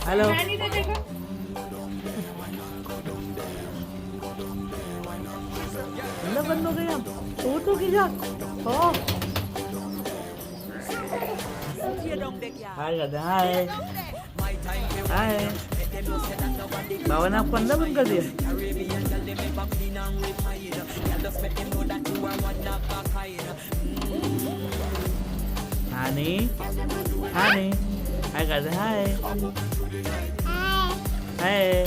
hello hello बंद हो गया तो की जा ओ हाय दादा हाय हाय बाबा ने आपको अंदर बंद कर दिया हानी हानी हाय दादा हाय हाय